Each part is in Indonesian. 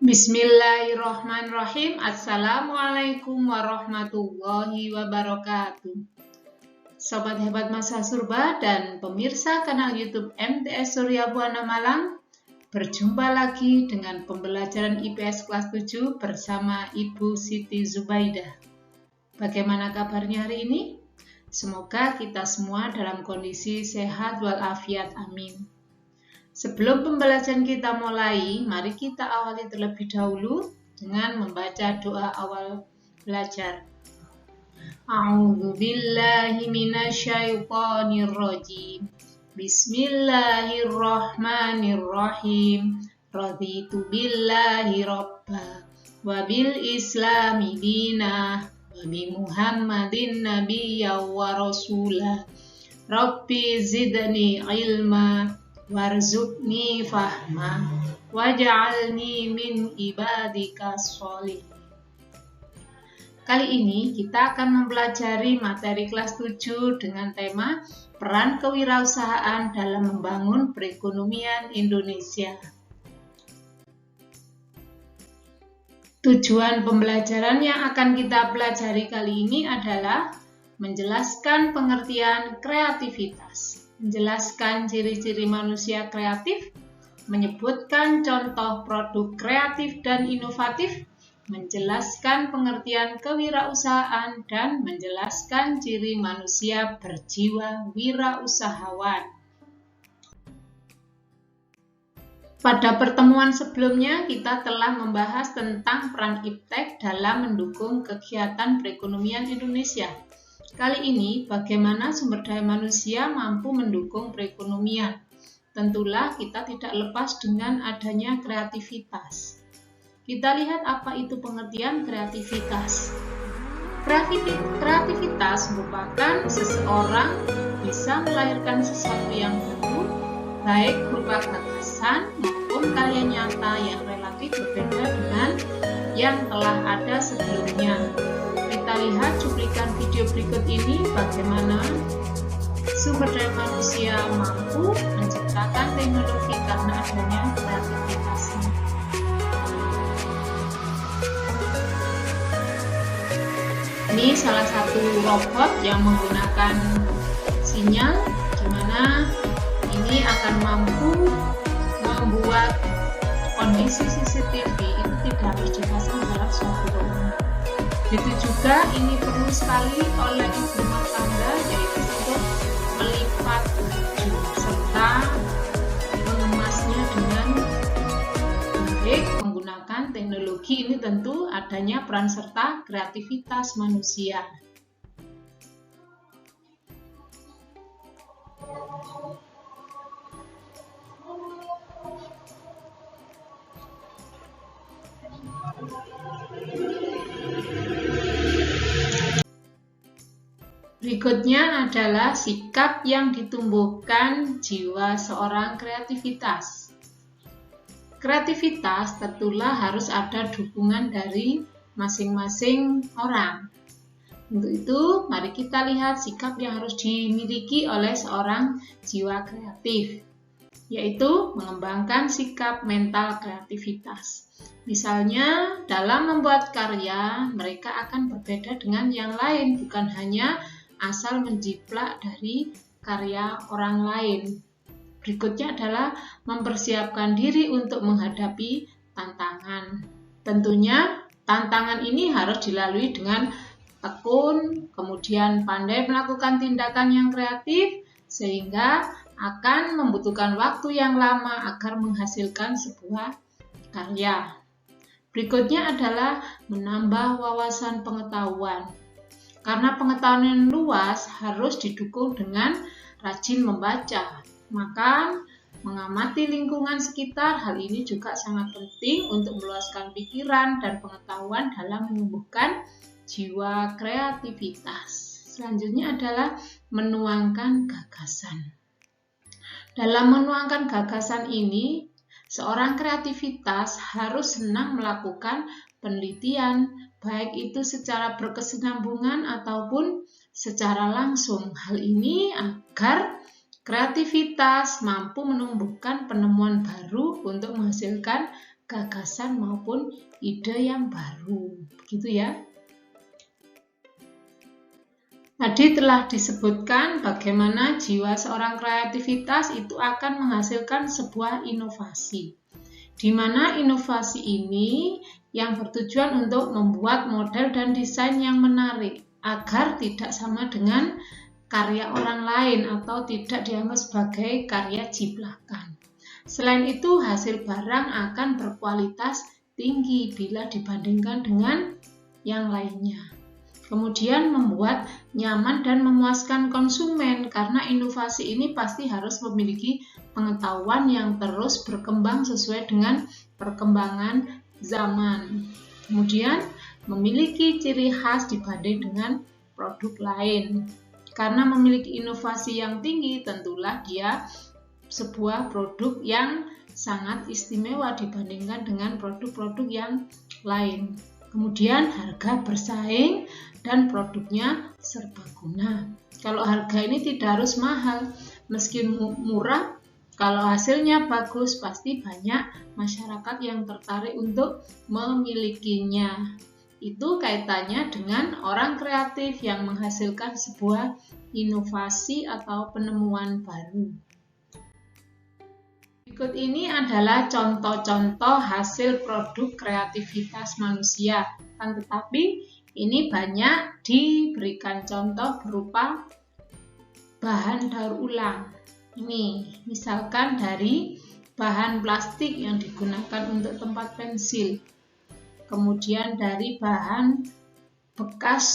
Bismillahirrahmanirrahim. Assalamualaikum warahmatullahi wabarakatuh. Sobat hebat masa surba dan pemirsa kanal YouTube MTS Surya Buana Malang, berjumpa lagi dengan pembelajaran IPS kelas 7 bersama Ibu Siti Zubaidah. Bagaimana kabarnya hari ini? Semoga kita semua dalam kondisi sehat walafiat, amin. Sebelum pembelajaran kita mulai, mari kita awali terlebih dahulu dengan membaca doa awal belajar. A'udzubillahi minasyaitonirrajim. Bismillahirrahmanirrahim. Raditu billahi robba wa bil islami dinah wa bi Muhammadin nabiyya wa rasulah. Rabbi zidni ilma warzuqni fahma waj'alni min ibadika sholih. Kali ini kita akan mempelajari materi kelas 7 dengan tema peran kewirausahaan dalam membangun perekonomian Indonesia. Tujuan pembelajaran yang akan kita pelajari kali ini adalah menjelaskan pengertian kreativitas, menjelaskan ciri-ciri manusia kreatif, menyebutkan contoh produk kreatif dan inovatif, menjelaskan pengertian kewirausahaan, dan menjelaskan ciri manusia berjiwa wirausahawan. Pada pertemuan sebelumnya, kita telah membahas tentang peran IPTEK dalam mendukung kegiatan perekonomian Indonesia. Kali ini, bagaimana sumber daya manusia mampu mendukung perekonomian? Tentulah kita tidak lepas dengan adanya kreativitas. Kita lihat apa itu pengertian kreativitas. Kreativitas merupakan seseorang bisa melahirkan sesuatu yang baru, baik berupa gagasan maupun karya nyata yang relatif berbeda dengan yang telah ada sebelumnya. Kita lihat cuplikan video berikut ini bagaimana sumber daya manusia mampu menciptakan teknologi karena adanya kreativitasnya. Ini salah satu robot yang menggunakan sinyal, di mana ini akan mampu membuat kondisi CCTV itu tidak harus dipasang dalam suatu ruangan. Begitu juga ini perlu sekali oleh ibu rumah tangga, yaitu untuk melipat baju serta mengemasnya dengan baik menggunakan teknologi. Ini tentu adanya peran serta kreativitas manusia. Berikutnya adalah sikap yang ditumbuhkan jiwa seorang kreativitas. Kreativitas tentulah harus ada dukungan dari masing-masing orang. Untuk itu, mari kita lihat sikap yang harus dimiliki oleh seorang jiwa kreatif, yaitu mengembangkan sikap mental kreativitas. Misalnya, dalam membuat karya, mereka akan berbeda dengan yang lain, bukan hanya asal menjiplak dari karya orang lain. Berikutnya adalah mempersiapkan diri untuk menghadapi tantangan. Tentunya tantangan ini harus dilalui dengan tekun, kemudian pandai melakukan tindakan yang kreatif, sehingga akan membutuhkan waktu yang lama agar menghasilkan sebuah karya. Berikutnya adalah menambah wawasan pengetahuan. Karena pengetahuan yang luas harus didukung dengan rajin membaca, maka mengamati lingkungan sekitar. Hal ini juga sangat penting untuk meluaskan pikiran dan pengetahuan dalam menumbuhkan jiwa kreativitas. Selanjutnya adalah menuangkan gagasan. Dalam menuangkan gagasan ini, seorang kreativitas harus senang melakukan penelitian, baik itu secara berkesinambungan ataupun secara langsung. Hal ini agar kreativitas mampu menumbuhkan penemuan baru untuk menghasilkan gagasan maupun ide yang baru. Begitu ya. Tadi telah disebutkan bagaimana jiwa seorang kreativitas itu akan menghasilkan sebuah inovasi. Di mana inovasi ini yang bertujuan untuk membuat model dan desain yang menarik agar tidak sama dengan karya orang lain atau tidak dianggap sebagai karya jiplakan. Selain itu, hasil barang akan berkualitas tinggi bila dibandingkan dengan yang lainnya. Kemudian membuat nyaman dan memuaskan konsumen karena inovasi ini pasti harus memiliki pengetahuan yang terus berkembang sesuai dengan perkembangan zaman. Kemudian memiliki ciri khas dibanding dengan produk lain. Karena memiliki inovasi yang tinggi, tentulah dia sebuah produk yang sangat istimewa dibandingkan dengan produk-produk yang lain. Kemudian harga bersaing dan produknya serbaguna. Kalau harga ini tidak harus mahal, meski murah, kalau hasilnya bagus pasti banyak masyarakat yang tertarik untuk memilikinya. Itu kaitannya dengan orang kreatif yang menghasilkan sebuah inovasi atau penemuan baru. Berikut ini adalah contoh-contoh hasil produk kreativitas manusia. Tetapi ini banyak diberikan contoh berupa bahan daur ulang. Ini misalkan dari bahan plastik yang digunakan untuk tempat pensil. Kemudian dari bahan bekas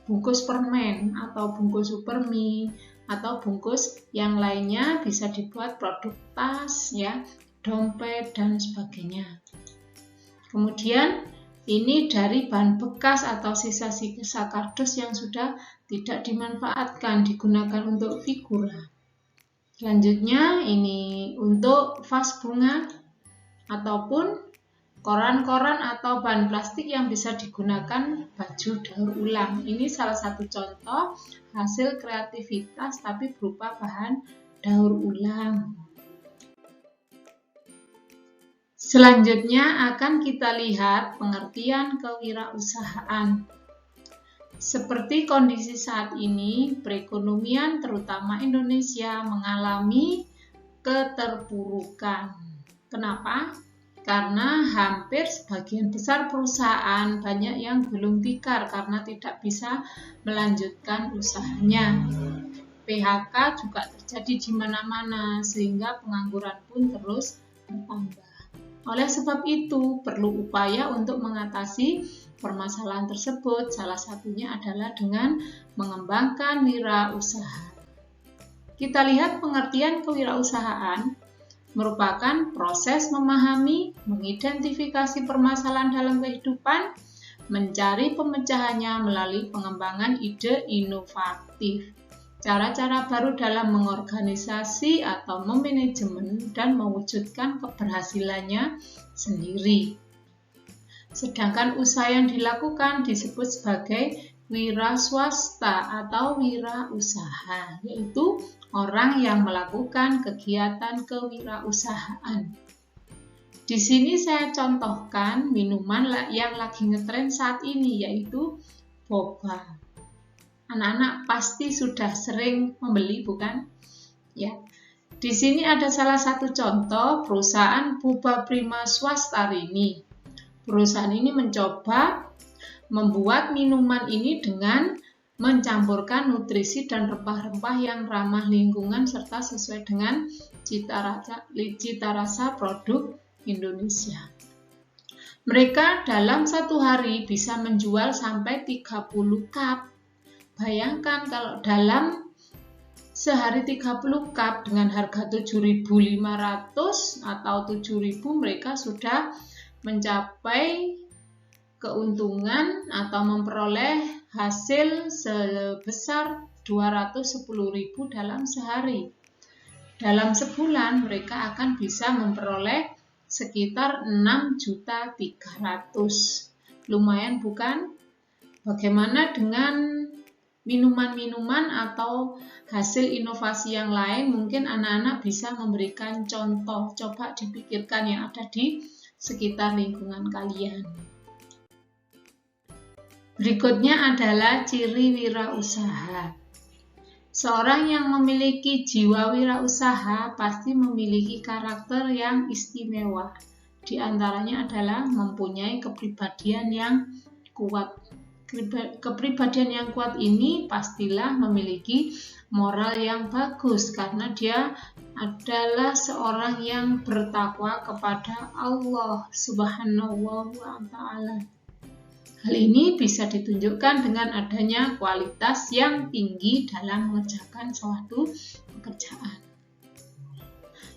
bungkus permen atau bungkus supermi atau bungkus yang lainnya bisa dibuat produk tas, ya, dompet dan sebagainya. Kemudian ini dari bahan bekas atau sisa-sisa kardus yang sudah tidak dimanfaatkan digunakan untuk figura. Selanjutnya ini untuk vas bunga ataupun koran-koran atau bahan plastik yang bisa digunakan baju daur ulang. Ini salah satu contoh hasil kreativitas tapi berupa bahan daur ulang. Selanjutnya akan kita lihat pengertian kewirausahaan. Seperti kondisi saat ini, perekonomian terutama Indonesia mengalami keterpurukan. Kenapa? Karena hampir sebagian besar perusahaan banyak yang gulung tikar karena tidak bisa melanjutkan usahanya. PHK juga terjadi di mana-mana sehingga pengangguran pun terus bertambah. Oleh sebab itu, perlu upaya untuk mengatasi permasalahan tersebut. Salah satunya adalah dengan mengembangkan wirausaha. Kita lihat pengertian kewirausahaan merupakan proses memahami, mengidentifikasi permasalahan dalam kehidupan, mencari pemecahannya melalui pengembangan ide inovatif, cara-cara baru dalam mengorganisasi atau memanajemen dan mewujudkan keberhasilannya sendiri. Sedangkan usaha yang dilakukan disebut sebagai wira swasta atau wirausaha, yaitu orang yang melakukan kegiatan kewirausahaan. Di sini saya contohkan minuman yang lagi ngetren saat ini, yaitu boba. Anak-anak pasti sudah sering membeli, bukan? Ya. Di sini ada salah satu contoh perusahaan boba prima swasta ini. Perusahaan ini mencoba membuat minuman ini dengan mencampurkan nutrisi dan rempah-rempah yang ramah lingkungan serta sesuai dengan cita rasa produk Indonesia. Mereka dalam satu hari bisa menjual sampai 30 cup. Bayangkan kalau dalam sehari 30 cup dengan harga 7.500 atau 7.000 mereka sudah mencapai keuntungan atau memperoleh hasil sebesar 210.000 dalam sehari. Dalam sebulan mereka akan bisa memperoleh sekitar 6.300.000. Lumayan bukan? Bagaimana dengan minuman-minuman atau hasil inovasi yang lain? Mungkin anak-anak bisa memberikan contoh. Coba dipikirkan yang ada di sekitar lingkungan kalian. Berikutnya adalah ciri wirausaha. Seorang yang memiliki jiwa wirausaha pasti memiliki karakter yang istimewa. Di antaranya adalah mempunyai kepribadian yang kuat. Kepribadian yang kuat ini pastilah memiliki moral yang bagus karena dia adalah seorang yang bertakwa kepada Allah Subhanahu wa Ta'ala. Hal ini bisa ditunjukkan dengan adanya kualitas yang tinggi dalam mengerjakan suatu pekerjaan.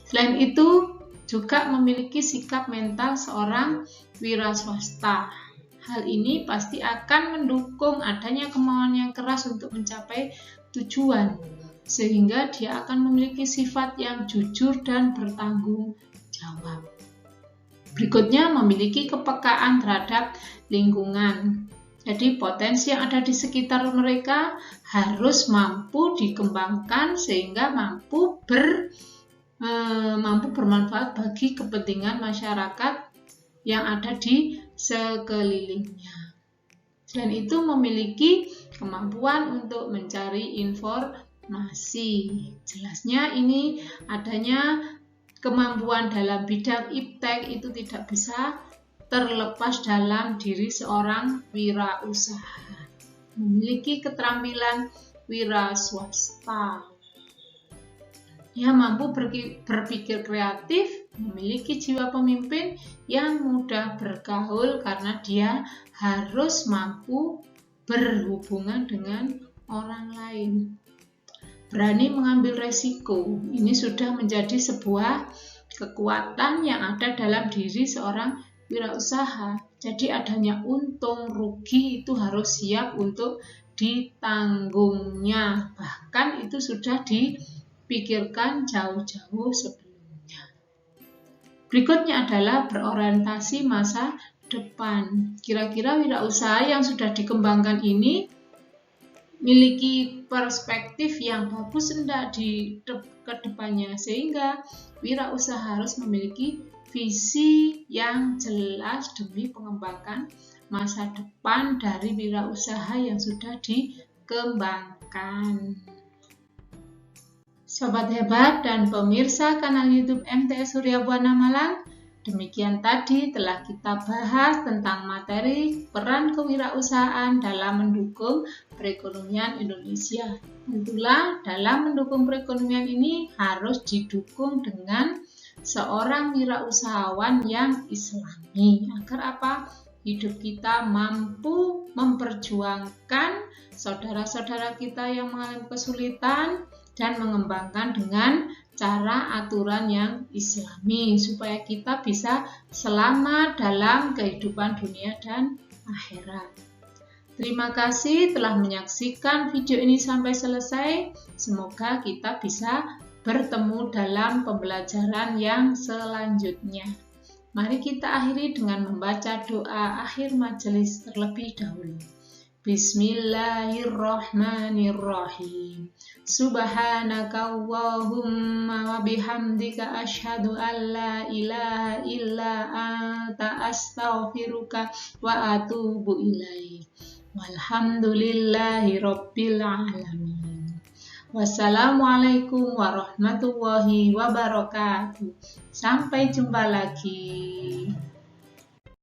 Selain itu, juga memiliki sikap mental seorang wira swasta. Hal ini pasti akan mendukung adanya kemauan yang keras untuk mencapai tujuan, sehingga dia akan memiliki sifat yang jujur dan bertanggung jawab. Berikutnya, memiliki kepekaan terhadap lingkungan. Jadi potensi yang ada di sekitar mereka harus mampu dikembangkan sehingga mampu bermanfaat bagi kepentingan masyarakat yang ada di sekelilingnya. Selain itu memiliki kemampuan untuk mencari informasi. Jelasnya ini adanya kemampuan dalam bidang iptek itu tidak bisa terlepas dalam diri seorang wirausaha. Memiliki keterampilan wira swasta. Dia mampu berpikir kreatif, memiliki jiwa pemimpin yang mudah bergaul karena dia harus mampu berhubungan dengan orang lain. Berani mengambil resiko, ini sudah menjadi sebuah kekuatan yang ada dalam diri seorang wirausaha. Jadi adanya untung rugi itu harus siap untuk ditanggungnya. Bahkan itu sudah dipikirkan jauh-jauh sebelumnya. Berikutnya adalah berorientasi masa depan. Kira-kira wirausaha yang sudah dikembangkan ini memiliki perspektif yang bagus enggak di kedepannya, sehingga wirausaha harus memiliki visi yang jelas demi pengembangan masa depan dari wirausaha yang sudah dikembangkan. Sobat hebat dan pemirsa kanal YouTube MTS Surya Buana Malang, demikian tadi telah kita bahas tentang materi peran kewirausahaan dalam mendukung perekonomian Indonesia. Tentulah dalam mendukung perekonomian ini harus didukung dengan seorang wirausahawan yang islami. Agar apa? Hidup kita mampu memperjuangkan saudara-saudara kita yang mengalami kesulitan dan mengembangkan dengan cara aturan yang islami supaya kita bisa selamat dalam kehidupan dunia dan akhirat. Terima kasih telah menyaksikan video ini sampai selesai. Semoga kita bisa bertemu dalam pembelajaran yang selanjutnya. Mari kita akhiri dengan membaca doa akhir majelis terlebih dahulu. Bismillahirrahmanirrahim. Subhanaka Allahumma wa bihamdika asyhadu an la ilaha illa anta astaghfiruka wa atubu ilaik. Walhamdulillahi rabbil alamin. Wassalamualaikum warahmatullahi wabarakatuh. Sampai jumpa lagi.